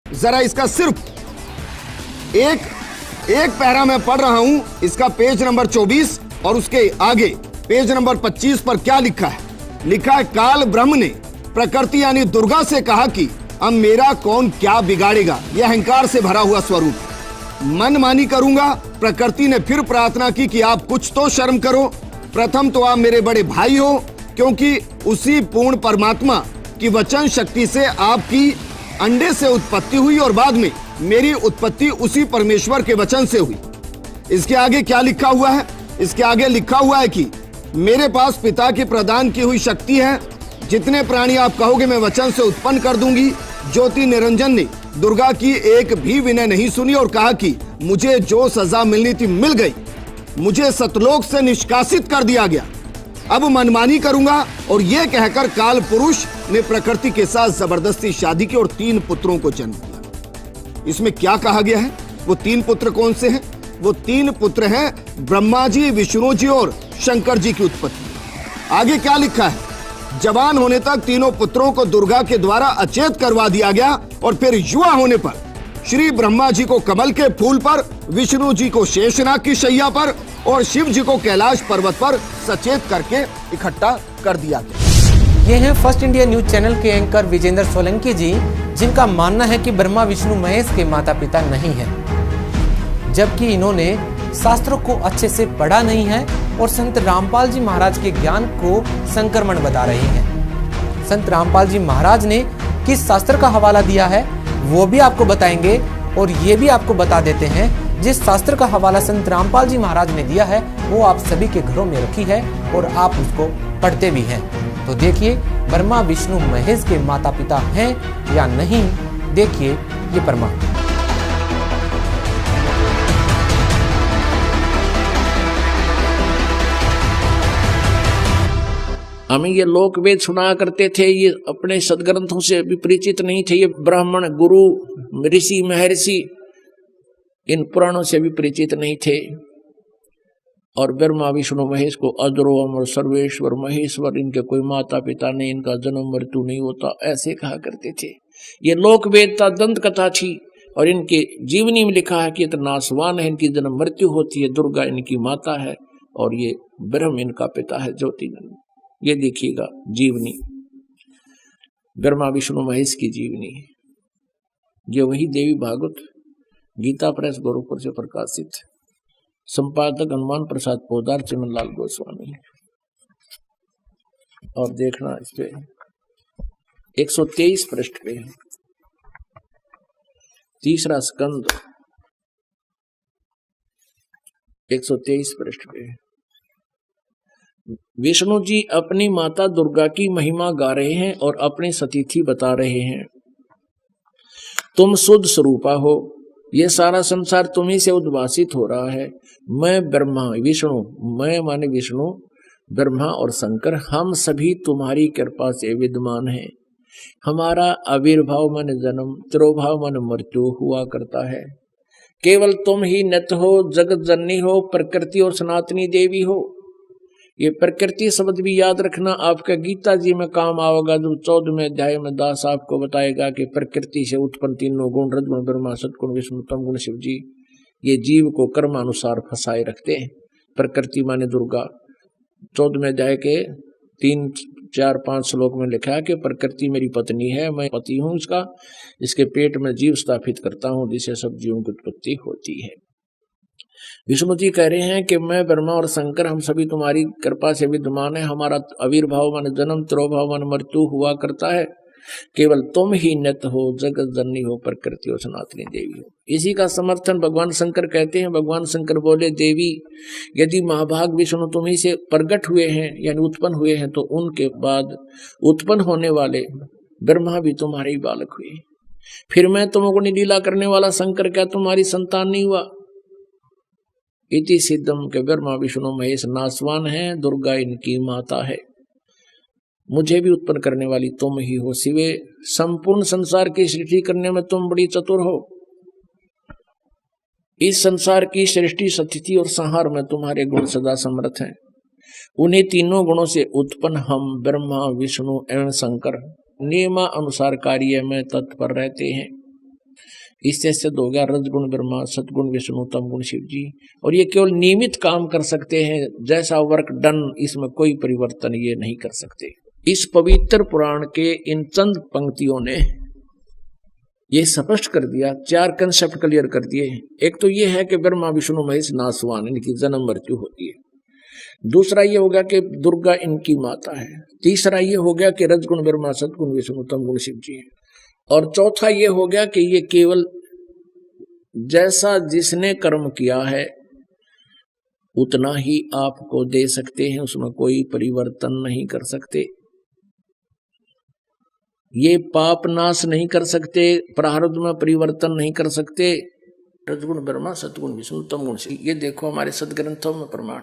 जरा इसका सिर्फ एक पैरा मैं पढ़ रहा हूं, इसका पेज नंबर 24 और उसके आगे पेज नंबर 25 पर क्या लिखा है? लिखा है, काल ब्रह्म ने प्रकृति यानी दुर्गा से कहा कि अब मेरा कौन क्या बिगाड़ेगा। यह अहंकार से भरा हुआ स्वरूप। मनमानी करूंगा। प्रकृति ने फिर प्रार्थना की कि आप कुछ तो शर्म करो। प्रथम तो आप मेरे बड़े भाई हो, क्योंकि उसी पूर्ण परमात्मा की वचन शक्ति से आपकी अंडे से उत्पत्ति हुई और बाद में मेरी उत्पत्ति उसी परमेश्वर के वचन से हुई। इसके आगे क्या लिखा हुआ है? इसके आगे लिखा हुआ है कि मेरे पास पिता की प्रदान की हुई शक्ति है। जितने प्राणी आप कहोगे मैं वचन से उत्पन्न कर दूंगी। ज्योति निरंजन ने दुर्गा की एक भी विनय नहीं सुनी और कहा कि मुझे जो सजा मिलनी थी मिल गई, मुझे सतलोक से निष्कासित कर दिया गया, अब मनमानी करूंगा। और यह कहकर काल पुरुष ने प्रकृति के साथ जबरदस्ती शादी की और 3 पुत्रों को जन्म दिया। इसमें क्या कहा गया है? वो 3 पुत्र कौन से हैं? वो 3 पुत्र हैं ब्रह्मा जी, विष्णु जी और शंकर जी की उत्पत्ति। आगे क्या लिखा है? जवान होने तक तीनों पुत्रों को दुर्गा के द्वारा अचेत करवा दिया गया और फिर युवा होने पर श्री ब्रह्मा जी को कमल के फूल पर, विष्णु जी को शेषनाग की शैया पर और शिव जी को कैलाश पर्वत पर सचेत करके इकट्ठा कर दिया गया। ये हैं फर्स्ट इंडिया न्यूज चैनल के एंकर विजेंद्र सोलंकी जी, जिनका मानना है कि ब्रह्मा विष्णु महेश के माता पिता नहीं है, जबकि इन्होंने शास्त्रों को अच्छे से पढ़ा नहीं है और संत रामपाल जी महाराज के ज्ञान को संक्रमण बता रहे हैं। संत रामपाल जी महाराज ने किस शास्त्र का हवाला दिया है वो भी आपको बताएंगे और ये भी आपको बता देते हैं जिस शास्त्र का हवाला संत रामपाल जी महाराज ने दिया है वो आप सभी के घरों में रखी है और आप उसको पढ़ते भी हैं। तो देखिए ब्रह्मा विष्णु महेश के माता पिता हैं या नहीं, देखिए ये प्रमाण। हमें ये लोक वेद सुना करते थे, ये अपने सदग्रंथों से भी परिचित नहीं थे। ये ब्राह्मण गुरु ऋषि महर्षि इन पुराणों से भी परिचित नहीं थे। और ब्रह्मा विष्णु महेश को अजरो अमर सर्वेश्वर महेश्वर, इनके कोई माता पिता नहीं, इनका जन्म मृत्यु नहीं होता, ऐसे कहा करते थे। ये लोक वेदता दंत कथा थी और इनके जीवनी में लिखा है कि ये तो नासवान है, इनकी जन्म मृत्यु होती है, दुर्गा इनकी माता है और ये ब्रह्म इनका पिता है, ज्योति। ये देखिएगा जीवनी, ब्रह्मा विष्णु महेश की जीवनी। ये वही देवी भागवत गीता प्रेस गोरखपुर से प्रकाशित, संपादक हनुमान प्रसाद पोदार, चिमनलाल गोस्वामी। और देखना इस पे 123 पृष्ठ पे, तीसरा स्कंद 123 पृष्ठ पे विष्णु जी अपनी माता दुर्गा की महिमा गा रहे हैं और अपनी सतीथि बता रहे हैं। तुम शुद्ध स्वरूपा हो, ये सारा संसार तुम्ही से उद्भासित हो रहा है। मैं ब्रह्मा विष्णु, मैं माने विष्णु, ब्रह्मा और शंकर, हम सभी तुम्हारी कृपा से विद्यमान हैं। हमारा आविर्भाव मन जन्म, तिरोभाव मन मृत्यु हुआ करता है। केवल तुम ही नित्य हो, जगत जननी हो, प्रकृति और सनातनी देवी हो। ये प्रकृति शब्द भी याद रखना, आपका गीता जी में काम आएगा। जो 14वें अध्याय में दास आपको बताएगा कि प्रकृति से उत्पन्न तीनों गुण, रजगुण ब्रह्मा, सतगुण विष्णु, तम गुण शिव जी, ये जीव को कर्मानुसार फंसाए रखते हैं। प्रकृति माने दुर्गा। 14वें अध्याय के 3, 4, 5 श्लोक में लिखा है कि प्रकृति मेरी पत्नी है, मैं पति हूं इसका, इसके पेट में जीव स्थापित करता हूं जिससे सब जीवों की उत्पत्ति होती है। विष्णु जी कह रहे हैं कि मैं ब्रह्मा और शंकर, हम सभी तुम्हारी कृपा से विद्यमान है। हमारा आविर्भाव मन जन्म, तिरोभाव मन मृत्यु हुआ करता है। केवल तुम ही नित्य हो, जगत जननी हो, प्रकृति और सनातनी देवी हो। इसी का समर्थन भगवान शंकर कहते हैं। भगवान शंकर बोले, देवी यदि महाभाग विष्णु तुम्ही से प्रकट हुए हैं यानी उत्पन्न हुए हैं, तो उनके बाद उत्पन्न होने वाले ब्रह्मा भी तुम्हारे ही बालक हुए। फिर मैं तुमको लीला करने वाला शंकर क्या तुम्हारी संतान नहीं हुआ? इति सिद्धम के ब्रह्मा विष्णु महेश नासवान है, दुर्गा इनकी माता है। मुझे भी उत्पन्न करने वाली तुम ही हो शिवे। संपूर्ण संसार की सृष्टि करने में तुम बड़ी चतुर हो। इस संसार की सृष्टि, स्थिति और संहार में तुम्हारे गुण सदा समर्थ हैं। उन्हीं तीनों गुणों से उत्पन्न हम ब्रह्मा विष्णु एवं शंकर नियमा अनुसार कार्य में तत्पर रहते हैं। इससे सिद्ध हो गया रजगुण ब्रह्मा, सतगुण विष्णु, तमगुण शिव जी। और ये केवल नियमित काम कर सकते हैं, जैसा वर्क डन, इसमें कोई परिवर्तन ये नहीं कर सकते। इस पवित्र पुराण के इन चंद पंक्तियों ने ये स्पष्ट कर दिया, 4 कंसेप्ट क्लियर कर दिए। एक तो ये है कि ब्रह्मा विष्णु महेश नासवान, इनकी जन्म मृत्यु होती है। दूसरा ये हो गया कि दुर्गा इनकी माता है। तीसरा ये हो गया कि रजगुण ब्रह्मा, सतगुण विष्णु, तमगुण शिव जी है। और चौथा ये हो गया कि ये केवल जैसा जिसने कर्म किया है उतना ही आपको दे सकते हैं, उसमें कोई परिवर्तन नहीं कर सकते। ये पाप नाश नहीं कर सकते, प्रारब्ध में परिवर्तन नहीं कर सकते। रजगुण ब्रह्मा, सतगुण विष्णु, तमगुण शिव। ये देखो हमारे सदग्रंथों में प्रमाण।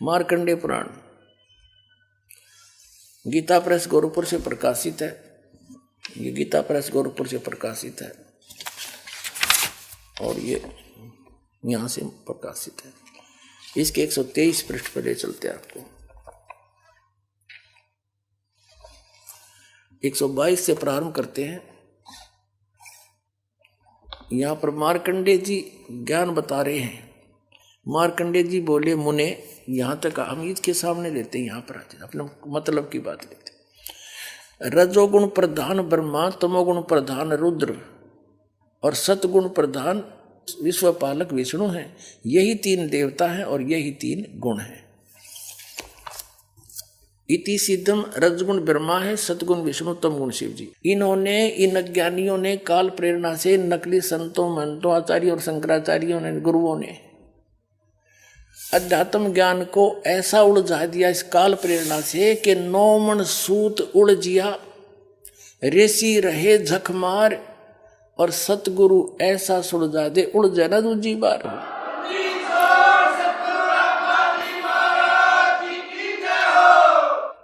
मार्कंडेय पुराण गीता प्रेस गोरखपुर से प्रकाशित है। ये गीता प्रेस गोरखपुर से प्रकाशित है और ये यहां से प्रकाशित है। इसके 123 पृष्ठ पर ले चलते हैं आपको। 122 से प्रारंभ करते हैं। यहां पर मार्कंडेय जी ज्ञान बता रहे हैं। मार्कंडेय जी बोले, मुने, यहां तक हम इसके सामने लेते हैं, यहां पर आते अपने मतलब की बात लेते। रजोगुण प्रधान ब्रह्मा, तमोगुण प्रधान रुद्र और सतगुण प्रधान विश्वपालक विष्णु हैं। यही 3 देवता हैं और यही 3 गुण हैं। इति सिद्धम रजगुण ब्रह्मा है, सतगुण विष्णु, तमगुण शिव जी। इन्होंने, इन अज्ञानियों ने काल प्रेरणा से, नकली संतों, महंतों, आचार्यों और शंकराचार्यों ने, गुरुओं ने अध्यात्म ज्ञान को ऐसा उलझा दिया इस काल प्रेरणा से कि 9 मन सूत उलझिया, ऋषि रहे झकमार, और सतगुरु ऐसा सुलझा दे उलझे ना दूजी बार।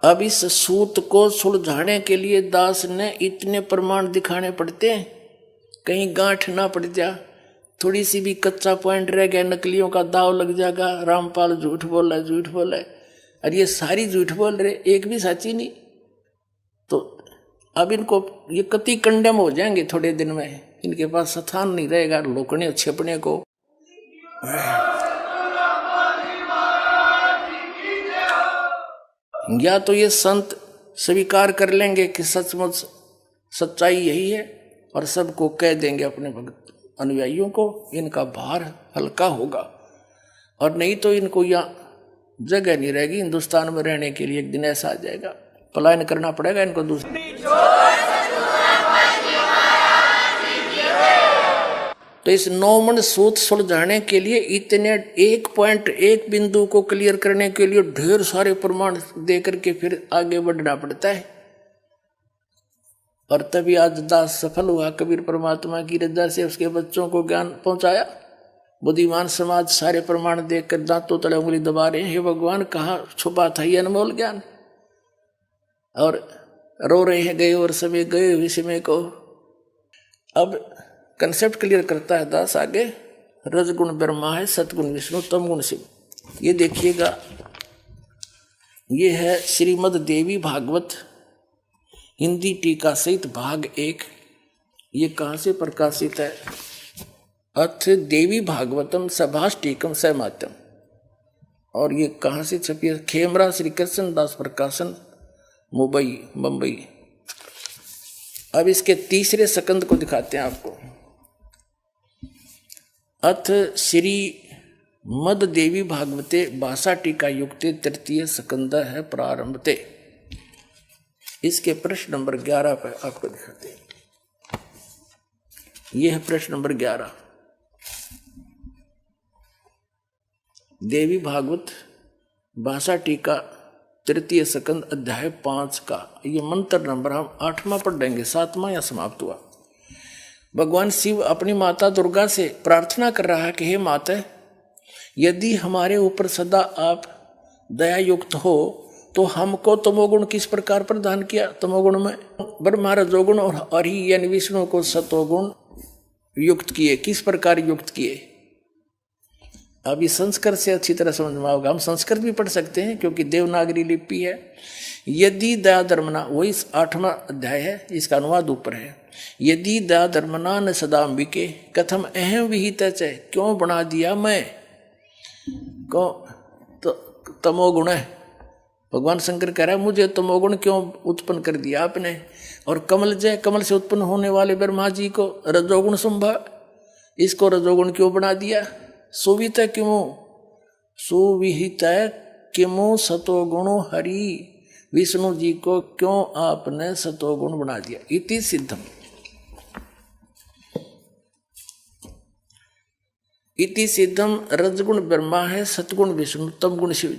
अब इस सूत को सुलझाने के लिए दास ने इतने प्रमाण दिखाने पड़ते हैं, कहीं गांठ ना पड़ जा, थोड़ी सी भी कच्चा पॉइंट रह गया, नकलियों का दाव लग जाएगा। रामपाल झूठ बोला, झूठ बोला, और ये सारी झूठ बोल रहे, एक भी सच्ची नहीं। तो अब इनको ये कति कंडेम हो जाएंगे थोड़े दिन में, इनके पास स्थान नहीं रहेगा लोकने छिपने को। या तो ये संत स्वीकार कर लेंगे कि सचमुच सच्चाई यही है और सबको कह देंगे अपने भक्त अनुयायियों को, इनका भार हल्का होगा। और नहीं तो इनको यहाँ जगह नहीं रहेगी हिंदुस्तान में रहने के लिए। एक दिन ऐसा आ जाएगा, पलायन करना पड़ेगा इनको दूसरी। तो इस 9 मन सूत सुलझाने के लिए इतने 1 बिंदु को क्लियर करने के लिए ढेर सारे प्रमाण दे करके फिर आगे बढ़ना पड़ता है। और तभी आज दास सफल हुआ, कबीर परमात्मा की रजा से उसके बच्चों को ज्ञान पहुंचाया। बुद्धिमान समाज सारे प्रमाण देखकर दांतों तले उंगली दबा रहे हैं, हे भगवान कहाँ छुपा था ये अनमोल ज्ञान, और रो रहे हैं गए और समय गए विषय को। अब कंसेप्ट क्लियर करता है दास आगे। रजगुण ब्रह्मा है, सतगुण विष्णु, तमगुण शिव। ये देखिएगा, ये है श्रीमद देवी भागवत हिंदी टीका सहित भाग 1। ये कहाँ से प्रकाशित है? अथ देवी भागवतम सभाष टीकम सहमात्यम। और ये कहाँ से छपी है? खेमरा श्री कृष्ण दास प्रकाशन, मुंबई। अब इसके तीसरे स्कंद को दिखाते हैं आपको। अथ श्री मद देवी भागवते भाषा टीका युक्ते तृतीय स्कंद है प्रारंभते। इसके प्रश्न नंबर 11 पर आपको दिखाते हैं। यह है प्रश्न नंबर 11। देवी भागवत भाषा टीका तृतीय स्कंद अध्याय 5 का ये मंत्र नंबर हम 8वां पढ़ देंगे, 7वां या समाप्त हुआ। भगवान शिव अपनी माता दुर्गा से प्रार्थना कर रहा है कि हे माता, यदि हमारे ऊपर सदा आप दया युक्त हो तो हमको तमोगुण किस प्रकार प्रदान किया? तमोगुण में ब्रह्मा रजोगुण और हरि यानी विष्णु को सतोगुण युक्त किए। किस प्रकार युक्त किए? अभी संस्कृत से अच्छी तरह समझ में आओगे। हम संस्कृत भी पढ़ सकते हैं क्योंकि देवनागरी लिपि है। यदि दया धर्मना, वही 8वां अध्याय है, इसका अनुवाद ऊपर है। यदि दया धर्मना न सदाम्बिके कथम अहम विहित च, क्यों बना दिया मैं को तो तमोगुण है। भगवान शंकर कह रहा है मुझे तमोगुण क्यों उत्पन्न कर दिया आपने। और कमल जय, कमल से उत्पन्न होने वाले ब्रह्मा जी को रजोगुण संभव, इसको रजोगुण क्यों बना दिया। सुवित किमो, सुविहित किमो सतोगुणो हरि, विष्णु जी को क्यों आपने सतोगुण बना दिया। इति सिद्धम, इति सिद्धम, रजगुण ब्रह्मा है, सतगुण विष्णु, तमगुण शिव जी।